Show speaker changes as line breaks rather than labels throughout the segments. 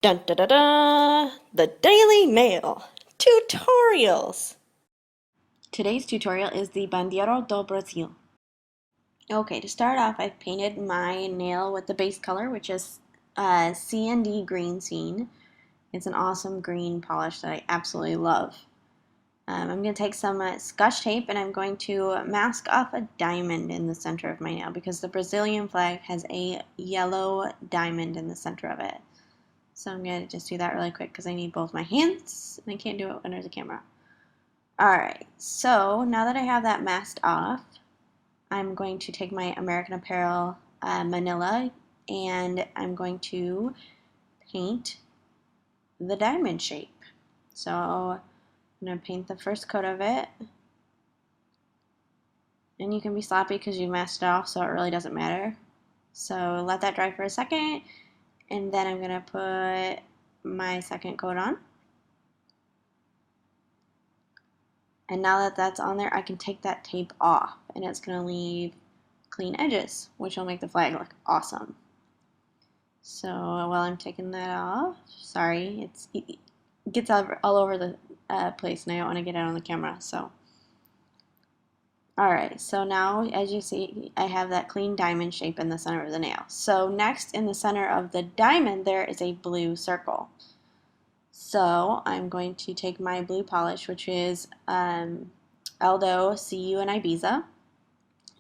Dun da da da! The Daily Mail tutorials. Today's tutorial is the Bandeira do Brasil. Okay, to start off, I've painted my nail with the base color, which is CND Green Scene. It's an awesome green polish that I absolutely love. I'm going to take some scotch tape and I'm going to mask off a diamond in the center of my nail because the Brazilian flag has a yellow diamond in the center of it. So I'm going to just do that really quick because I need both my hands and I can't do it under the camera. Alright, so now that I have that masked off, I'm going to take my American Apparel Manila and I'm going to paint the diamond shape. So I'm going to paint the first coat of it. And you can be sloppy because you masked it off, so it really doesn't matter. So let that dry for a second, and then I'm going to put my second coat on. And now that that's on there, I can take that tape off, and it's going to leave clean edges, which will make the flag look awesome. So while I'm taking that off, sorry, it gets all over the place, and I don't want to get it on the camera, so. Alright, so now as you see, I have that clean diamond shape in the center of the nail. So next in the center of the diamond, there is a blue circle. So I'm going to take my blue polish, which is ALDO Sea You in Ibiza,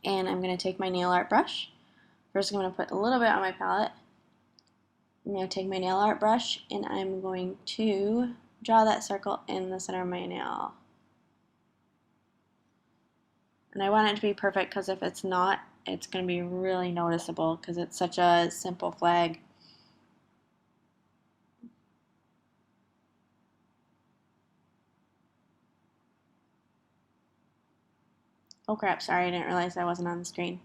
and I'm going to take my nail art brush. First I'm going to put a little bit on my palette. I'm going to take my nail art brush and I'm going to draw that circle in the center of my nail. And I want it to be perfect because if it's not, it's going to be really noticeable because it's such a simple flag. Oh crap, sorry, I didn't realize I wasn't on the screen.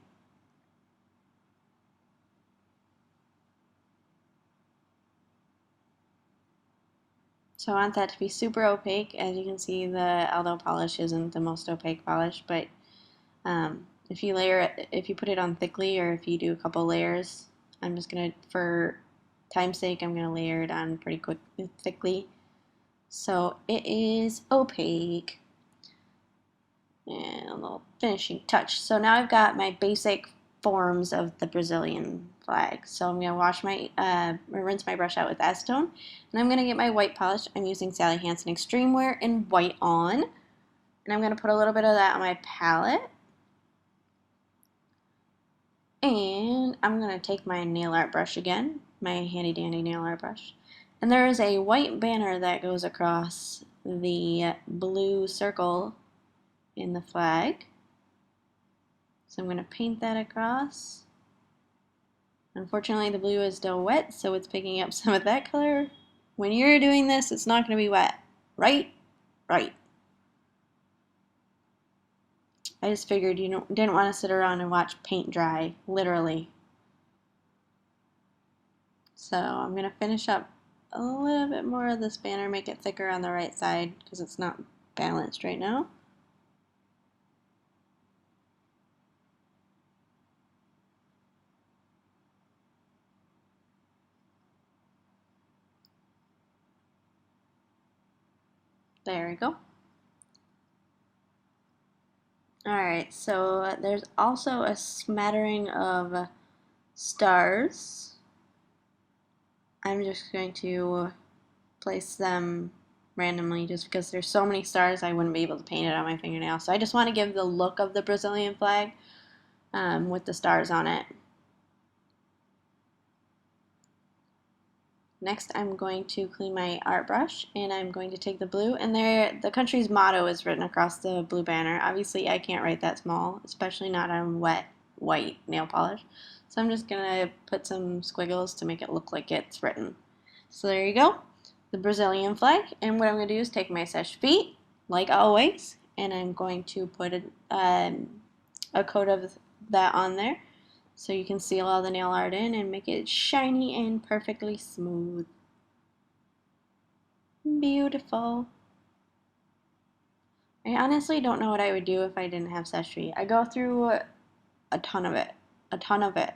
So I want that to be super opaque. As you can see, the Aldo polish isn't the most opaque polish, but if you layer it, if you put it on thickly or if you do a couple layers, I'm just going to, for time's sake, I'm going to layer it on pretty quick, thickly. So it is opaque. And a little finishing touch. So now I've got my basic forms of the Brazilian flag. So I'm going to wash my, rinse my brush out with acetone. And I'm going to get my white polish. I'm using Sally Hansen Xtreme Wear in white on. And I'm going to put a little bit of that on my palette. And I'm going to take my nail art brush again, my handy dandy nail art brush. And there is a white banner that goes across the blue circle in the flag. So I'm going to paint that across. Unfortunately, the blue is still wet, so it's picking up some of that color. When you're doing this, it's not going to be wet, right? Right. I just figured you didn't want to sit around and watch paint dry, literally. So I'm going to finish up a little bit more of this banner, make it thicker on the right side because it's not balanced right now. There we go. Alright, so there's also a smattering of stars. I'm just going to place them randomly just because there's so many stars I wouldn't be able to paint it on my fingernail. So I just want to give the look of the Brazilian flag with the stars on it. Next I'm going to clean my art brush and I'm going to take the blue and there the country's motto is written across the blue banner. Obviously I can't write that small, especially not on wet white nail polish. So I'm just going to put some squiggles to make it look like it's written. So there you go, the Brazilian flag. And what I'm going to do is take my Seche Vite, like always, and I'm going to put a coat of that on there so you can seal all the nail art in and make it shiny and perfectly smooth. Beautiful. I honestly don't know what I would do if I didn't have Seche Vite. I go through a ton of it. A ton of it.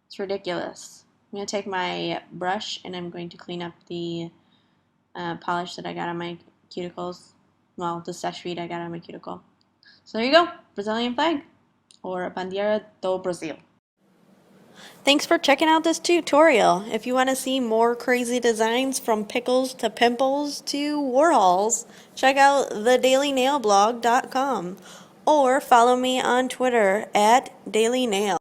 It's ridiculous. I'm going to take my brush and I'm going to clean up the polish that I got on my cuticles. Well, the Seche Vite I got on my cuticle. So there you go, Brazilian flag, or Bandeira do Brasil. Thanks for checking out this tutorial. If you want to see more crazy designs from pickles to pimples to Warhols, check out thedailynailblog.com or follow me on Twitter at dailynail.